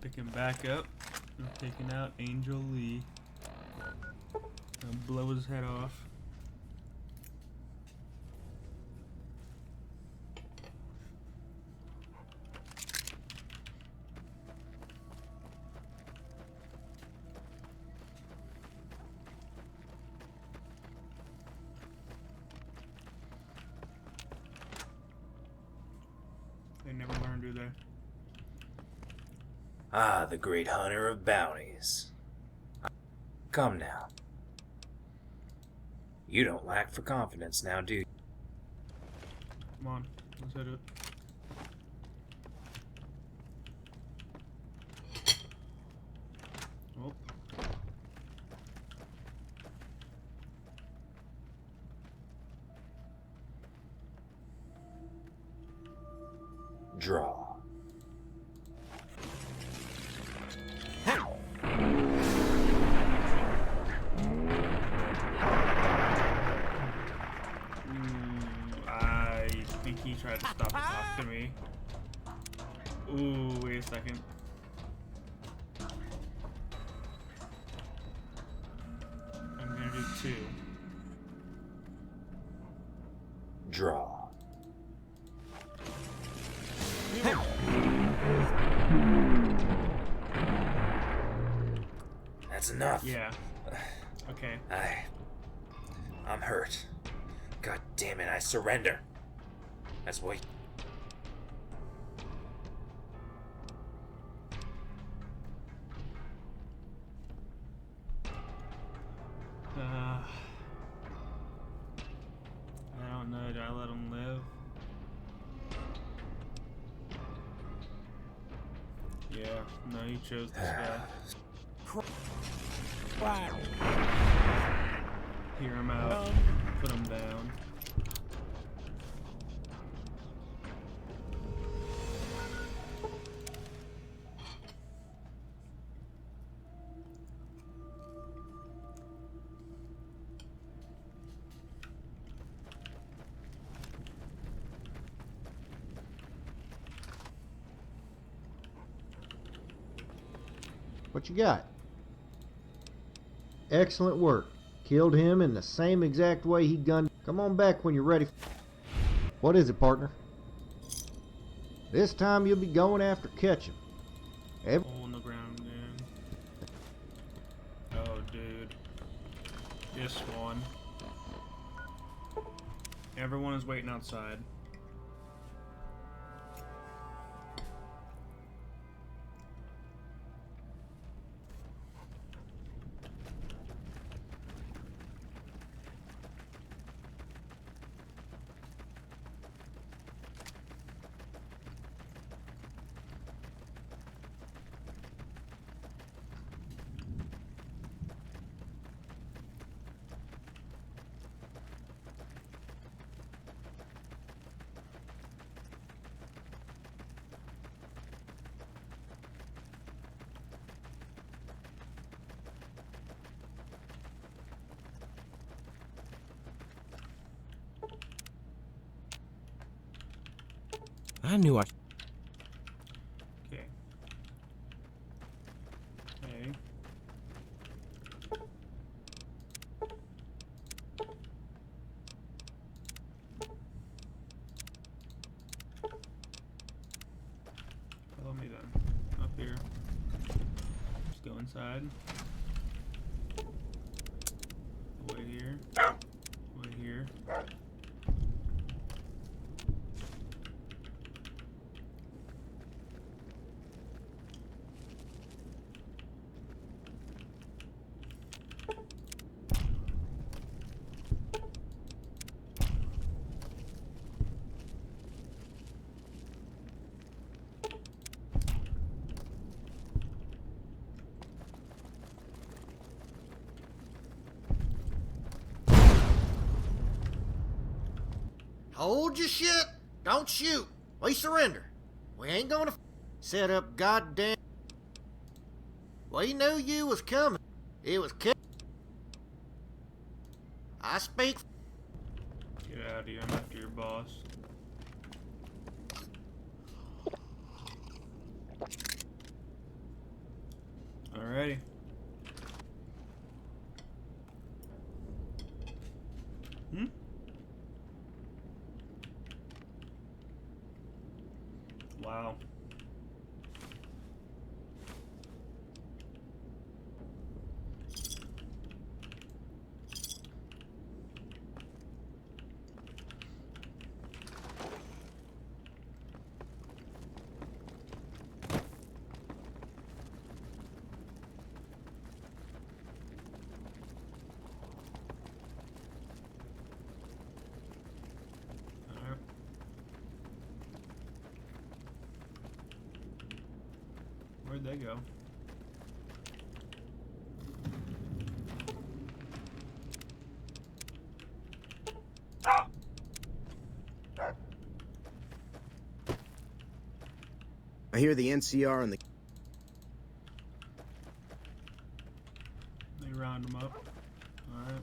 Picking back up and taking out Angel Lee. Gonna blow his head off. They never learn, do they? Ah, the great hunter of bounties. Come now. You don't lack for confidence now, do you? Come on, let's hit it. Oh. Draw. I think he tried to stop and talk to me. Ooh, wait a second. I'm gonna do 2. Draw. That's enough. Yeah. Okay. I'm hurt. God damn it, I surrender. That's what. I don't know. Do I let him live? Yeah. No, he chose this guy. Hear him out. Put him down. What you got? Excellent work. Killed him in the same exact way he gunned. Come on back when you're ready. What is it, partner? This time you'll be going after Ketchum. Hole in the ground, dude. Oh, dude. This one. Everyone is waiting outside. I knew I. Okay. Okay. Follow me then. Up here. Just go inside. Wait here. Wait here. Hold your shit. Don't shoot. We surrender. We ain't gonna set up goddamn. We knew you was coming. It was I speak. Get out of here. I'm after your boss. Wow. Alright. Where'd they go? I hear the NCR and the... They round them up. Alright.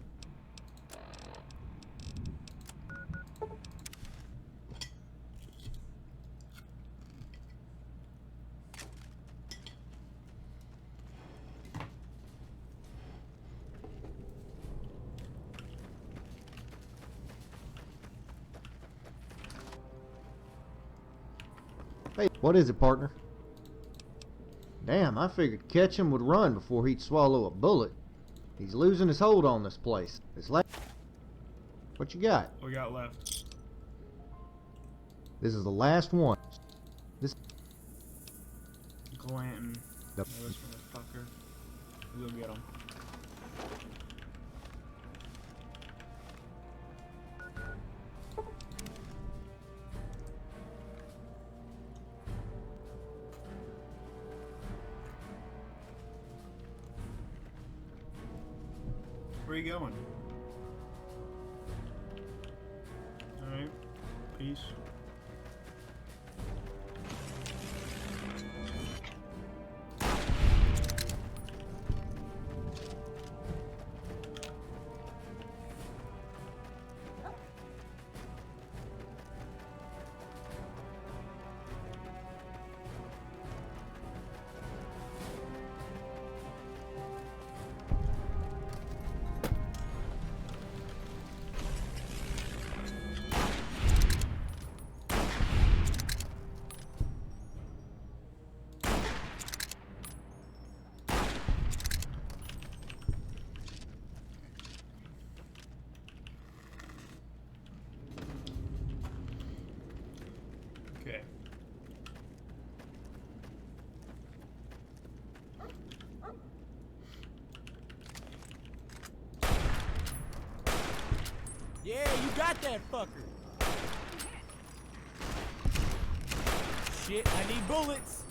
Hey, what is it, partner? Damn, I figured Ketchum would run before he'd swallow a bullet. He's losing his hold on this place. What you got? What we got left? This is the last one. Glanton. Yep. Yeah, this motherfucker. We'll get him. Where you going? Alright. Peace. Okay. Yeah, you got that fucker. Shit, I need bullets.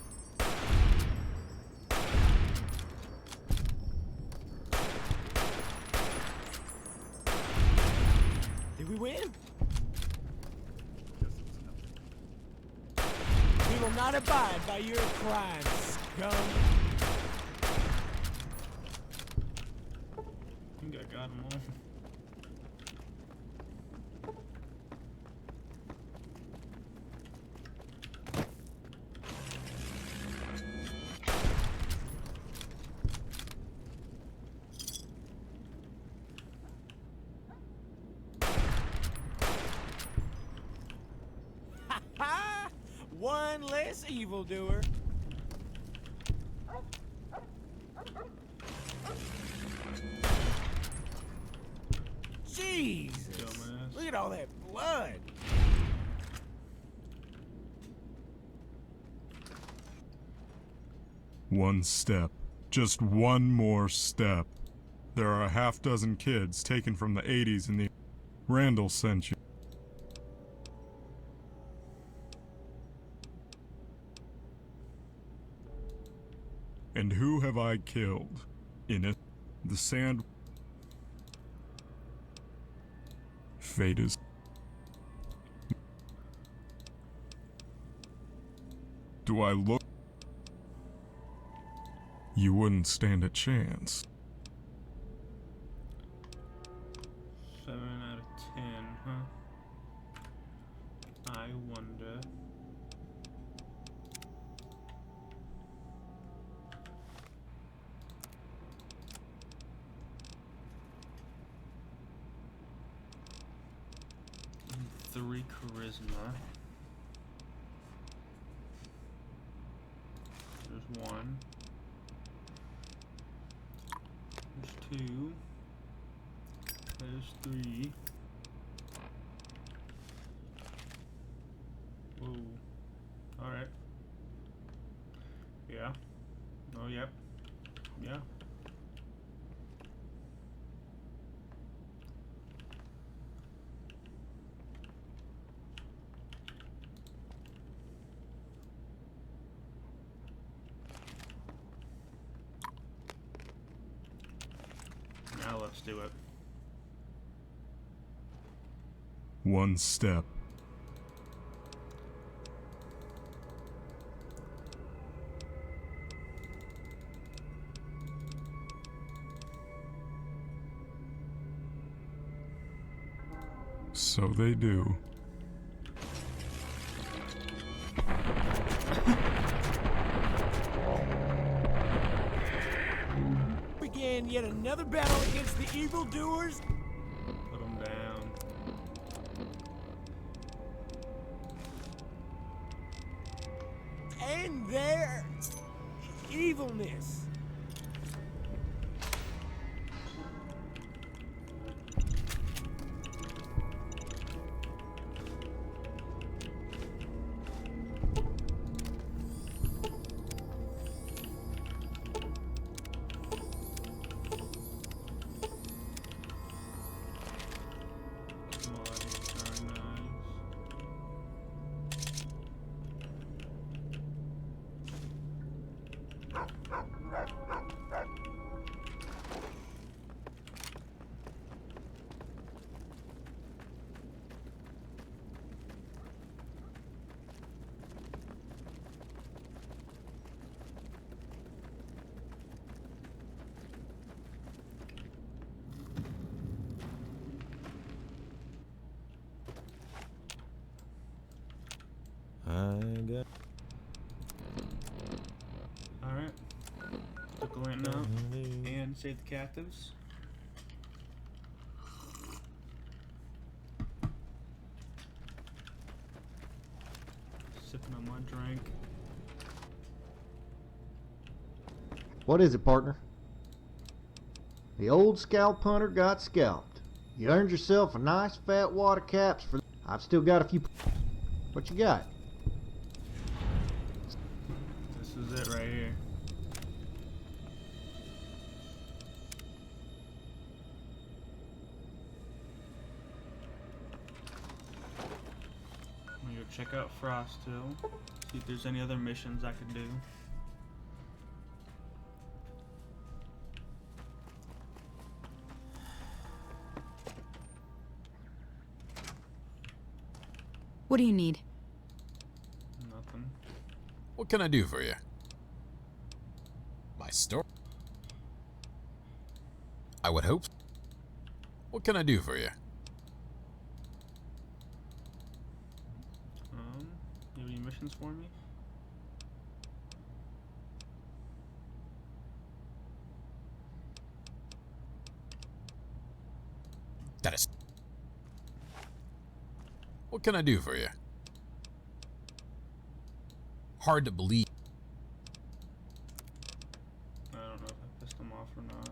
Did we win? We will not abide by your crimes, scum. I think I got them all. Ha! One less evildoer. Jesus! Dumbass. Look at all that blood. One step. Just one more step. There are a half-dozen kids taken from the 80s in the... Randall sent you. And who have I killed? In it, the sand... Fate is... Do I look... You wouldn't stand a chance. 7 out of 10, huh? I wonder. And 3 charisma. There's one. There's two. There's three. Whoa. Alright. Yeah. Oh, yep. Yeah. Now let's do it. One step. So they do. Begin yet another battle against the evildoers. Put them down. And their evilness. Commodities are nice. Alright. Took the lantern out and save the captives. Sipping on my drink. What is it, partner? The old scalp hunter got scalped. You earned yourself a nice fat wad of caps for... I've still got a few... What you got? This is it right here. I'm gonna go check out Frost Hill. See if there's any other missions I could do. What do you need? Nothing. What can I do for you? My store? I would hope. What can I do for you? You have any missions for me? That is. What can I do for you? Hard to believe. I don't know if I pissed him off or not.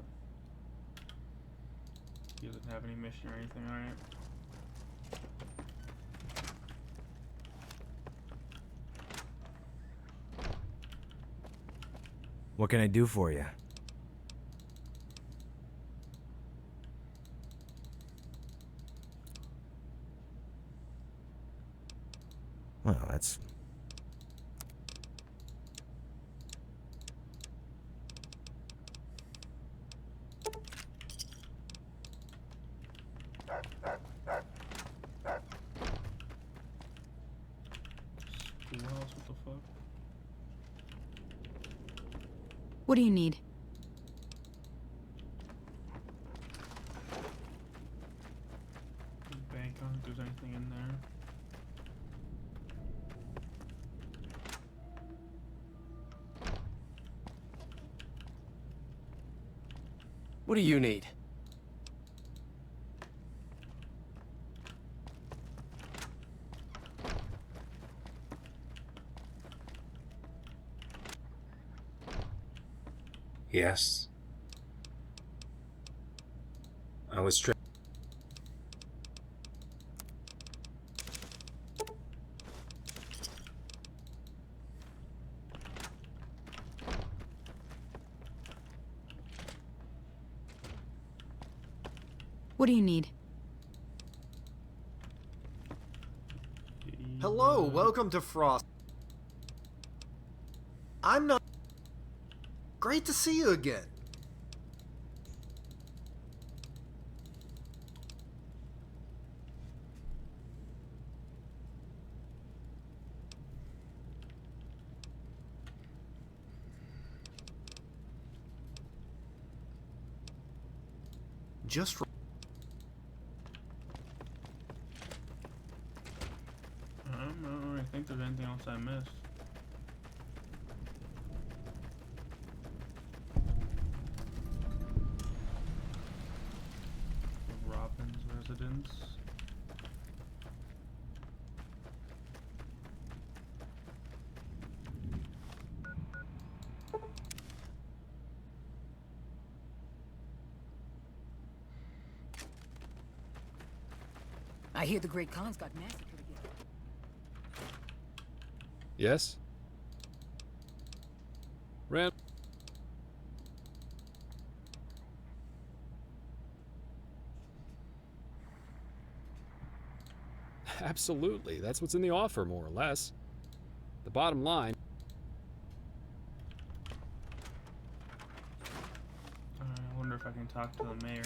He doesn't have any mission or anything, alright? What can I do for you? Well, that's... Schoolhouse, what the fuck? What do you need? Bank on if there's anything in there. What do you need? Yes. I was What do you need? Hello, welcome to Frost. I'm not... Great to see you again. Just... I don't really think there's anything else I missed. Robin's residence. I hear the Great Khan's got massacred again. Yes? Absolutely. That's what's in the offer, more or less. The bottom line... I wonder if I can talk to the mayor.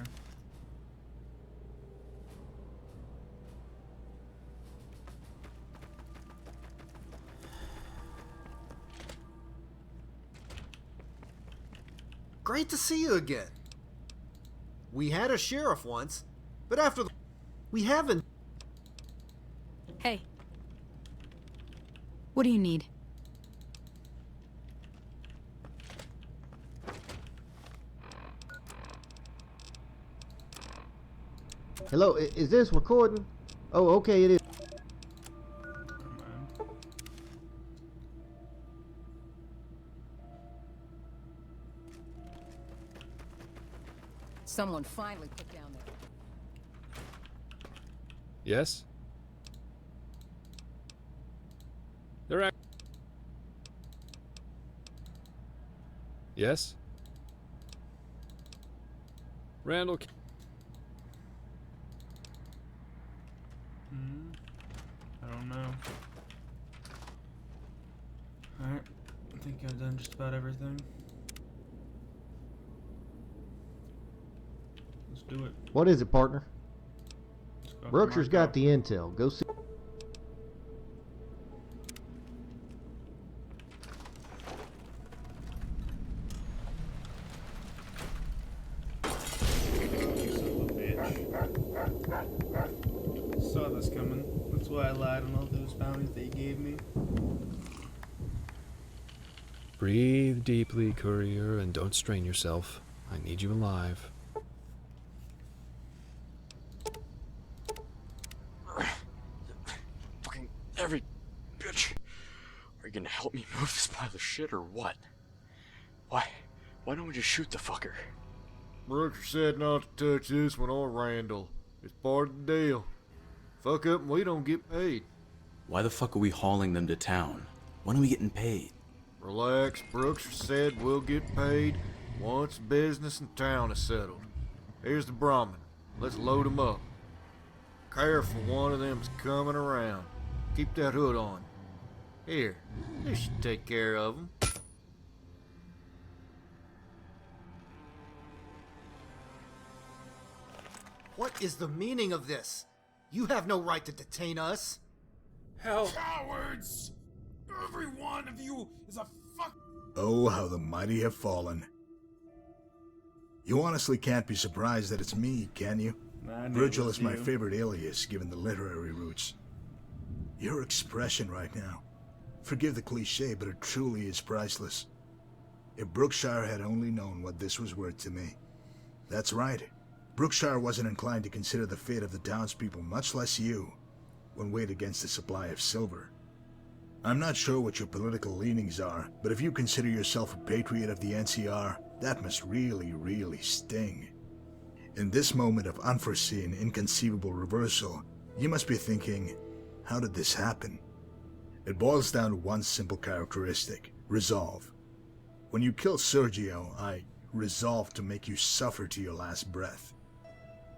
Great to see you again. We had a sheriff once, but after the... We haven't... Hey. What do you need? Hello, is this recording? Oh, okay, it is. Someone finally put down there. Yes? They're Yes? Randall... I don't know. Alright, I think I've done just about everything. Let's do it. What is it, partner? Let's go Brookshire's to got Marco. the intel. Go see. Saw this coming. That's why I lied on all those bounties they gave me. Breathe deeply, courier, and don't strain yourself. I need you alive. Fucking every bitch. Are you gonna help me move this pile of shit or what? Why don't we just shoot the fucker? Brooker said not to touch this one or Randall. It's part of the deal. Fuck up and we don't get paid. Why the fuck are we hauling them to town? When are we getting paid? Relax, Brooks said we'll get paid once business in town is settled. Here's the Brahmin. Let's load him up. Careful, one of them's coming around. Keep that hood on. Here, this should take care of him. What is the meaning of this? You have no right to detain us. Hell. Cowards! Every one of you is a fuck. Oh, how the mighty have fallen. You honestly can't be surprised that it's me, can you? Virgil is my favorite alias, given the literary roots. Your expression right now. Forgive the cliche, but it truly is priceless. If Brookshire had only known what this was worth to me. That's right. Brookshire wasn't inclined to consider the fate of the townspeople, much less you, when weighed against the supply of silver. I'm not sure what your political leanings are, but if you consider yourself a patriot of the NCR, That must really, really sting. In this moment of unforeseen, inconceivable reversal, you must be thinking, how did this happen? It boils down to one simple characteristic: resolve. When you killed Sergio, I resolved to make you suffer to your last breath.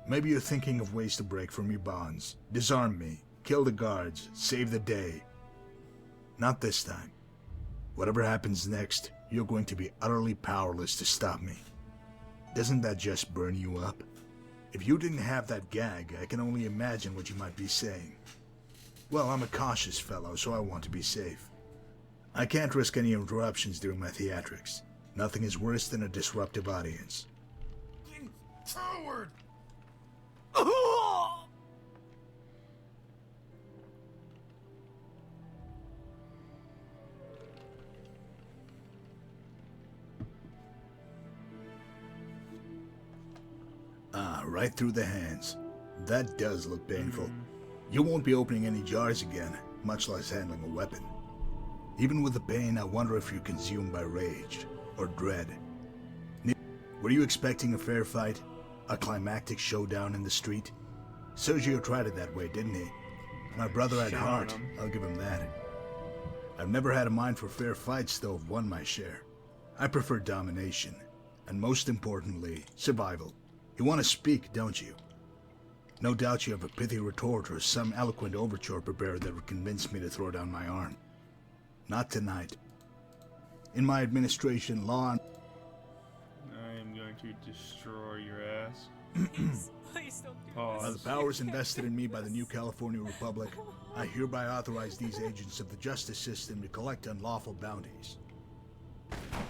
Maybe you're thinking of ways to break from your bonds, disarm me, kill the guards, save the day. Not this time. Whatever happens next, you're going to be utterly powerless to stop me. Doesn't that just burn you up? If you didn't have that gag, I can only imagine what you might be saying. Well, I'm a cautious fellow, so I want to be safe. I can't risk any interruptions during my theatrics. Nothing is worse than a disruptive audience. Forward! Ah, right through the hands. That does look painful. You won't be opening any jars again, much less handling a weapon. Even with the pain, I wonder if you're consumed by rage or dread. Were you expecting a fair fight? A climactic showdown in the street? Sergio tried it that way, didn't he? My brother had heart, I'll give him that. I've never had a mind for fair fights, though I've won my share. I prefer domination, and most importantly, survival. You want to speak, don't you? No doubt you have a pithy retort or some eloquent overture prepared that would convince me to throw down my arm. Not tonight. In my administration, law and... I am going to destroy your ass. Please don't do Pause. By the powers invested in me by the New California Republic, I hereby authorize these agents of the justice system to collect unlawful bounties.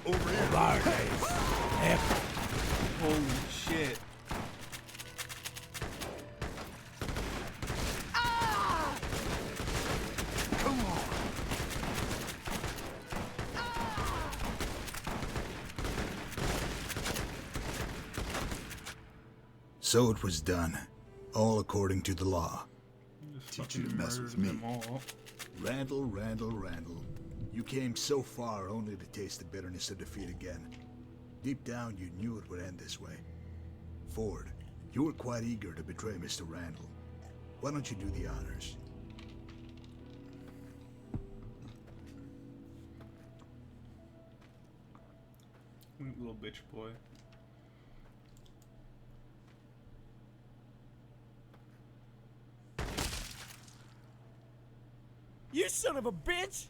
Over here! Holy shit. Come on! So it was done, all according to the law. Teach you to mess with me. Randall, Randall, Randall. You came so far only to taste the bitterness of defeat again. Deep down, you knew it would end this way. Ford, you were quite eager to betray Mr. Randall. Why don't you do the honors? Little bitch boy. You son of a bitch!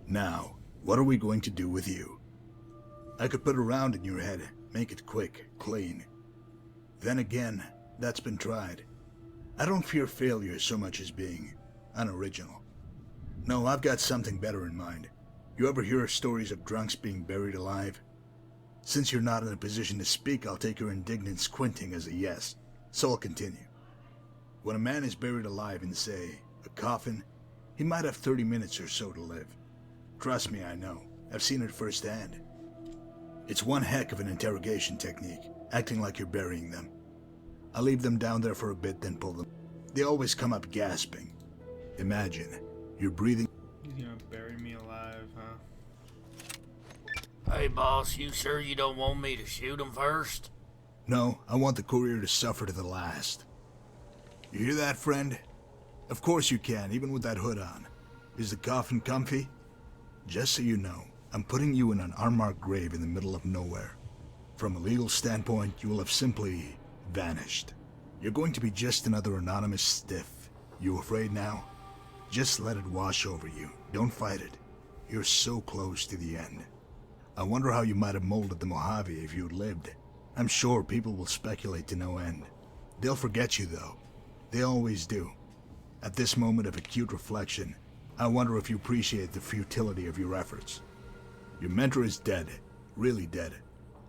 Now, what are we going to do with you? I could put a round in your head, make it quick, clean. Then again, that's been tried. I don't fear failure so much as being unoriginal. No, I've got something better in mind. You ever hear stories of drunks being buried alive? Since you're not in a position to speak, I'll take your indignant squinting as a yes, so I'll continue. When a man is buried alive in, say, a coffin, he might have 30 minutes or so to live. Trust me, I know. I've seen it firsthand. It's one heck of an interrogation technique, acting like you're burying them. I'll leave them down there for a bit, then pull them. They always come up gasping. Imagine, you're breathing. He's gonna bury me alive, huh? Hey, boss, you sure you don't want me to shoot him first? No, I want the courier to suffer to the last. You hear that, friend? Of course you can, even with that hood on. Is the coffin comfy? Just so you know, I'm putting you in an unmarked grave in the middle of nowhere. From a legal standpoint, you will have simply vanished. You're going to be just another anonymous stiff. You afraid now? Just let it wash over you. Don't fight it. You're so close to the end. I wonder how you might have molded the Mojave if you'd lived. I'm sure people will speculate to no end. They'll forget you, though. They always do. At this moment of acute reflection, I wonder if you appreciate the futility of your efforts. Your mentor is dead, really dead.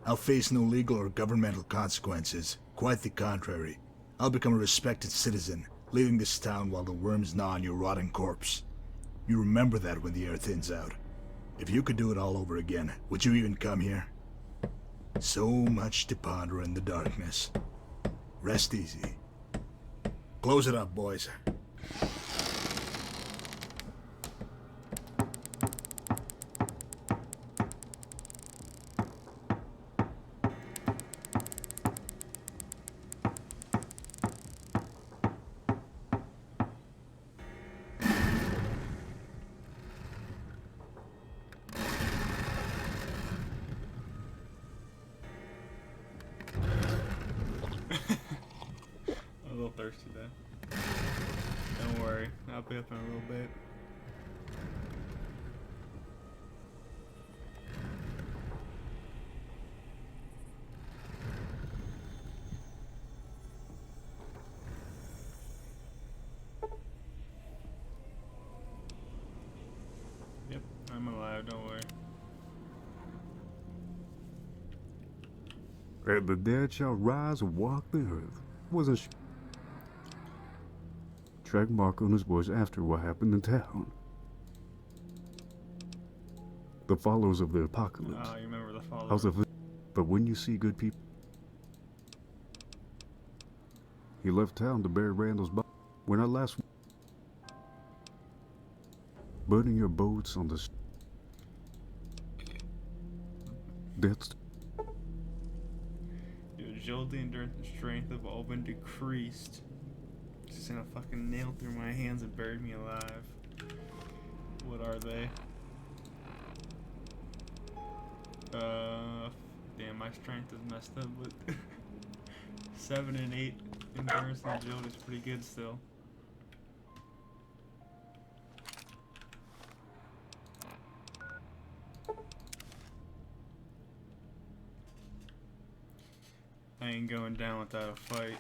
I'll face no legal or governmental consequences. Quite the contrary. I'll become a respected citizen, leaving this town while the worms gnaw on your rotting corpse. You remember that when the air thins out. If you could do it all over again, would you even come here? So much to ponder in the darkness. Rest easy. Close it up, boys. thirsty though. Don't worry, I'll be up in a little bit. Yep, I'm alive, don't worry. And the dead shall rise and walk the earth. Was a track mark on his voice after what happened in town. The follows of the apocalypse. Oh, you remember the followers. But when you see good people, he left town to bury Randall's body. When I last burning your boats on the that's Agility, endurance, and strength have all been decreased. Just sent a fucking nail through my hands and buried me alive. What are they? Damn, my strength is messed up, but 7 and 8 endurance and agility is pretty good still. I ain't going down without a fight.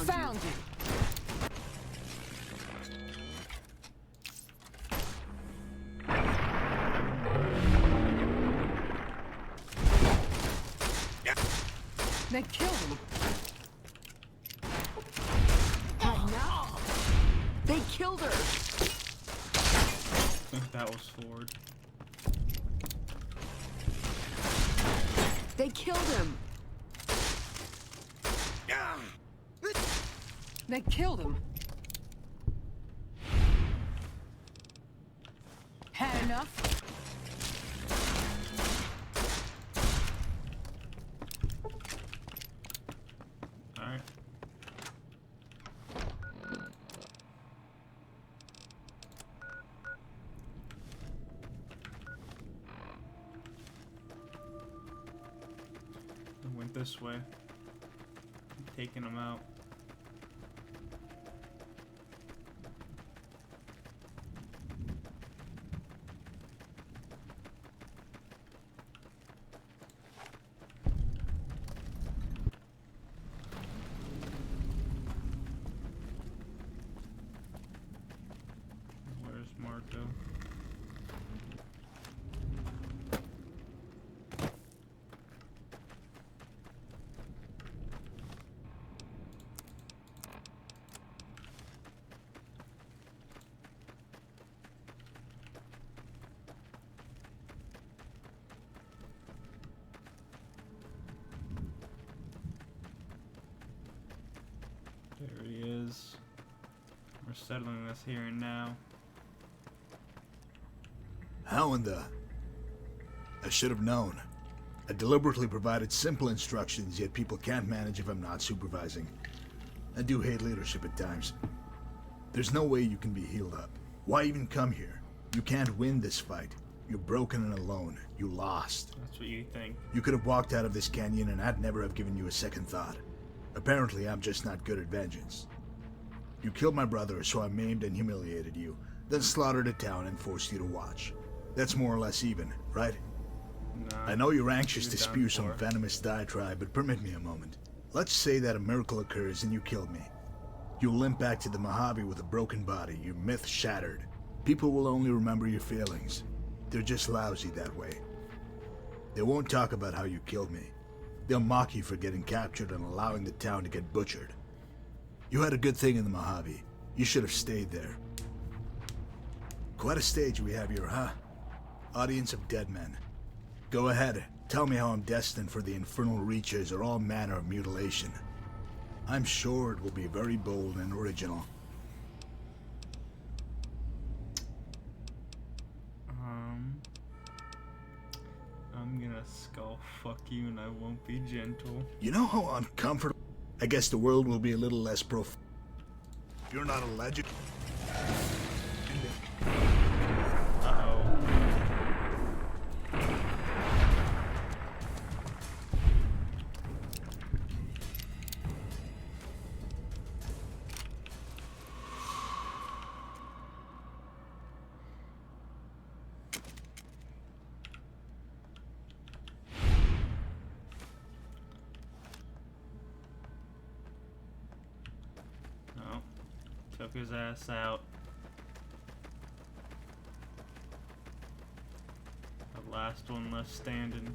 Found you. They killed him. No. They killed her. That was Ford. They killed him. They killed him. Had enough? Alright. I went this way. I'm taking them out. Where's Marco? There he is. We're settling this here and now. How in the... I should have known. I deliberately provided simple instructions, yet people can't manage if I'm not supervising. I do hate leadership at times. There's no way you can be healed up. Why even come here? You can't win this fight. You're broken and alone. You lost. That's what you think. You could have walked out of this canyon and I'd never have given you a second thought. Apparently, I'm just not good at vengeance. You killed my brother, so I maimed and humiliated you, then slaughtered a town and forced you to watch. That's more or less even, right? Nah, I know you're anxious to you're done spew some for. venomous diatribe, but permit me a moment. Let's say that a miracle occurs and you killed me. You'll limp back to the Mojave with a broken body, your myth shattered. People will only remember your feelings. They're just lousy that way. They won't talk about how you killed me. They'll mock you for getting captured and allowing the town to get butchered. You had a good thing in the Mojave. You should have stayed there. Quite a stage we have here, huh? Audience of dead men. Go ahead, tell me how I'm destined for the infernal reaches or all manner of mutilation. I'm sure it will be very bold and original. I'm gonna skull fuck you and I won't be gentle. You know how uncomfortable? I guess the world will be a little less You're not a legend. Took his ass out. The last one left standing.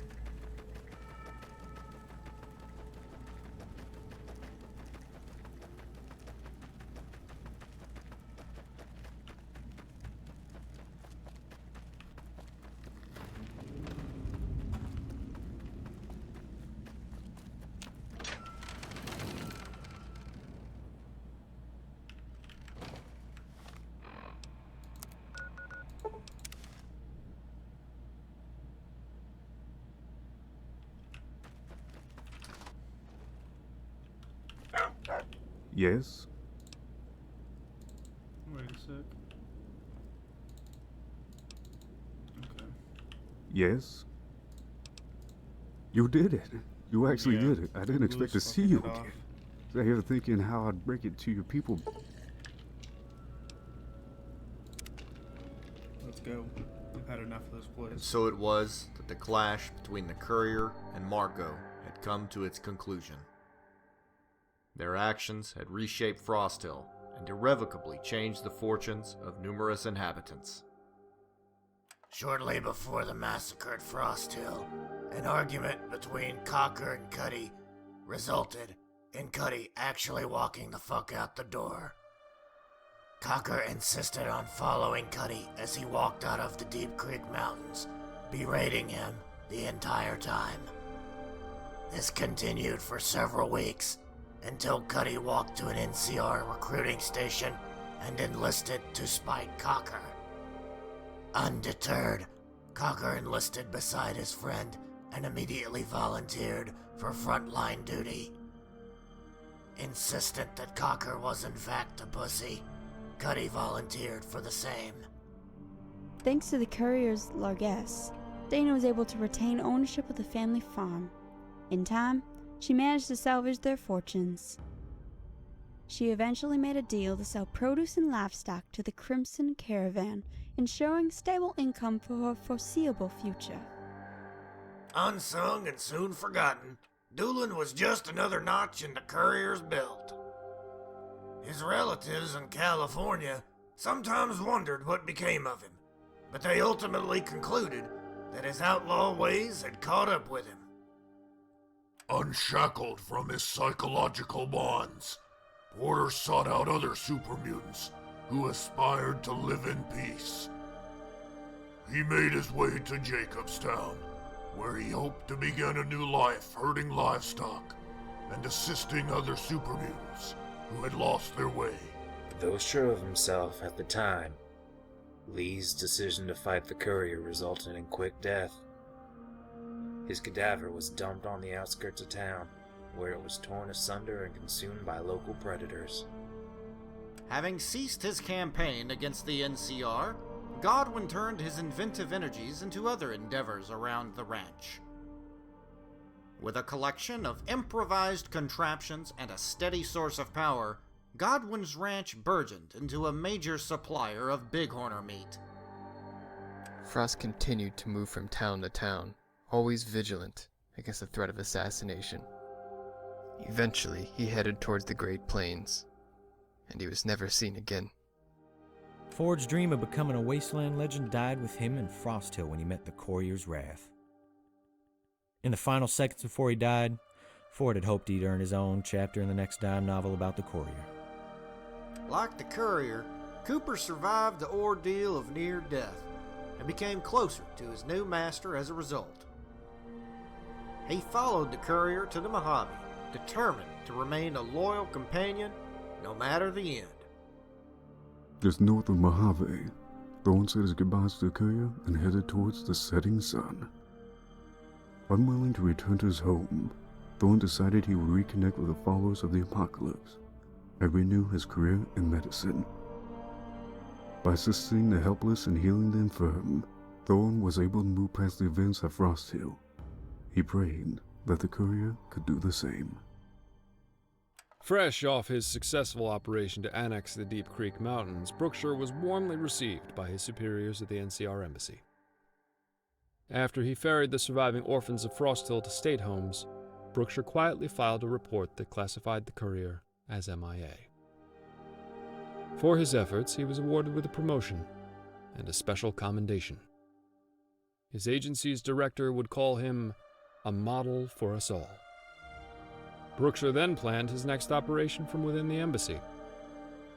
Yes? Wait a sec. Okay. Yes? You did it. You actually did it. I didn't expect to see you again. So here thinking how I'd break it to your people. Let's go. We've had enough of this place. And so it was that the clash between the courier and Marco had come to its conclusion. Their actions had reshaped Frosthill and irrevocably changed the fortunes of numerous inhabitants. Shortly before the massacre at Frosthill, an argument between Cocker and Cuddy resulted in Cuddy actually walking the fuck out the door. Cocker insisted on following Cuddy as he walked out of the Deep Creek Mountains, berating him the entire time. This continued for several weeks, until Cuddy walked to an NCR recruiting station and enlisted to spite Cocker. Undeterred, Cocker enlisted beside his friend and immediately volunteered for frontline duty. Insistent that Cocker was in fact a pussy, Cuddy volunteered for the same. Thanks to the courier's largesse, Dana was able to retain ownership of the family farm. In time, she managed to salvage their fortunes. She eventually made a deal to sell produce and livestock to the Crimson Caravan, ensuring stable income for her foreseeable future. Unsung and soon forgotten, Doolin was just another notch in the courier's belt. His relatives in California sometimes wondered what became of him, but they ultimately concluded that his outlaw ways had caught up with him. Unshackled from his psychological bonds, Porter sought out other super mutants who aspired to live in peace. He made his way to Jacobstown, where he hoped to begin a new life herding livestock and assisting other super mutants who had lost their way. Though sure of himself at the time, Lee's decision to fight the courier resulted in quick death. His cadaver was dumped on the outskirts of town, where it was torn asunder and consumed by local predators. Having ceased his campaign against the NCR, Godwin turned his inventive energies into other endeavors around the ranch. With a collection of improvised contraptions and a steady source of power, Godwin's ranch burgeoned into a major supplier of bighorner meat. Frost continued to move from town to town, always vigilant against the threat of assassination. Eventually, he headed towards the Great Plains, and he was never seen again. Ford's dream of becoming a wasteland legend died with him in Frosthill when he met the Courier's Wrath. In the final seconds before he died, Ford had hoped he'd earn his own chapter in the next dime novel about the Courier. Like the Courier, Cooper survived the ordeal of near death and became closer to his new master as a result. He followed the Courier to the Mojave, determined to remain a loyal companion no matter the end. Just north of Mojave, Thorne said his goodbyes to the courier and headed towards the setting sun. Unwilling to return to his home, Thorn decided he would reconnect with the followers of the Apocalypse and renew his career in medicine. By assisting the helpless and healing the infirm, Thorn was able to move past the events at Frost Hill. He prayed that the courier could do the same. Fresh off his successful operation to annex the Deep Creek Mountains, Brookshire was warmly received by his superiors at the NCR Embassy. After he ferried the surviving orphans of Frost Hill to state homes, Brookshire quietly filed a report that classified the courier as MIA. For his efforts, he was awarded with a promotion and a special commendation. His agency's director would call him a model for us all. Brookshire then planned his next operation from within the embassy,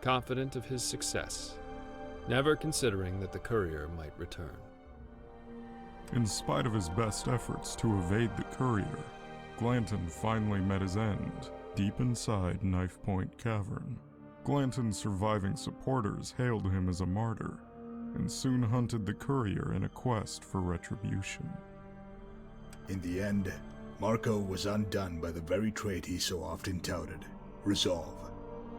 confident of his success, never considering that the courier might return. In spite of his best efforts to evade the courier, Glanton finally met his end, deep inside Knife Point Cavern. Glanton's surviving supporters hailed him as a martyr, and soon hunted the courier in a quest for retribution. In the end, Marco was undone by the very trait he so often touted, resolve.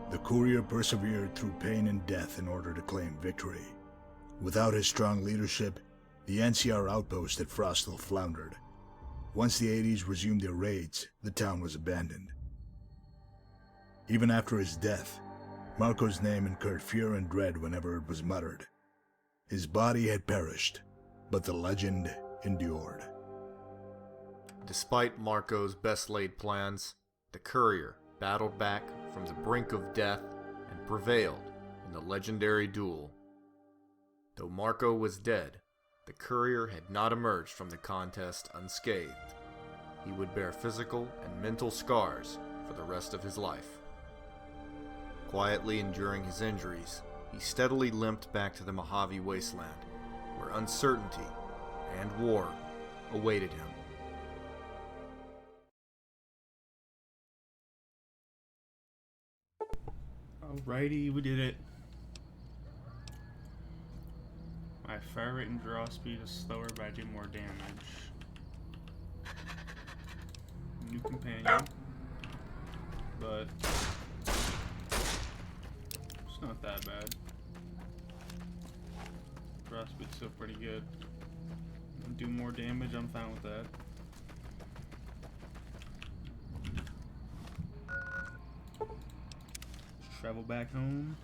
The courier persevered through pain and death in order to claim victory. Without his strong leadership, the NCR outpost at Frost Hill floundered. Once the 80s resumed their raids, the town was abandoned. Even after his death, Marco's name incurred fear and dread whenever it was muttered. His body had perished, but the legend endured. Despite Marco's best-laid plans, the courier battled back from the brink of death and prevailed in the legendary duel. Though Marco was dead, the courier had not emerged from the contest unscathed. He would bear physical and mental scars for the rest of his life. Quietly enduring his injuries, he steadily limped back to the Mojave Wasteland, where uncertainty and war awaited him. Alrighty, we did it. My fire rate and draw speed is slower, but I do more damage. New companion. But it's not that bad. Draw speed's still pretty good. Do more damage, I'm fine with that. Travel back home.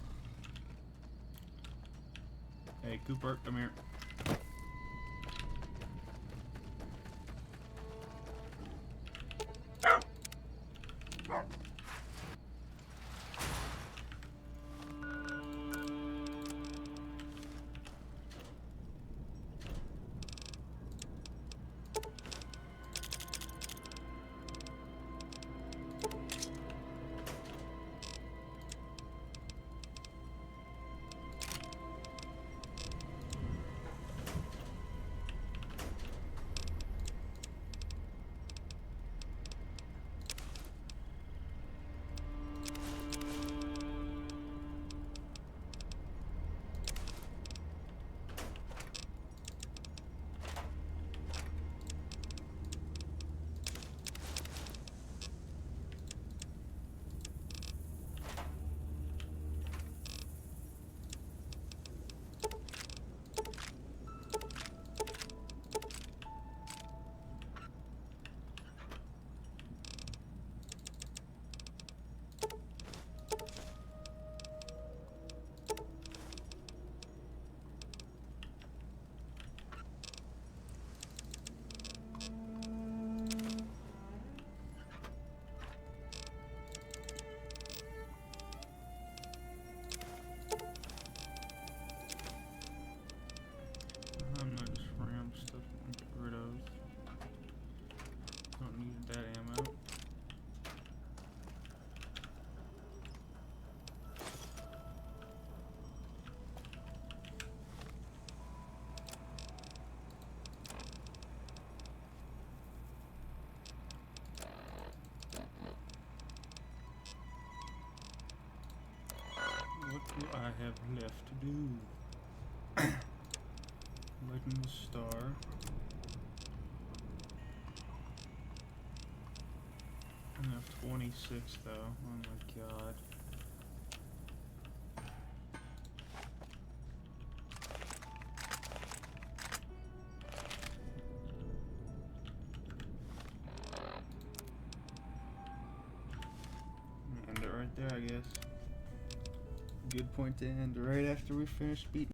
Hey, Cooper, come here. What do I have left to do? Lighten the star. I have 26 though. Oh my god. End it right there, I guess. Good point to end right after we finish beating.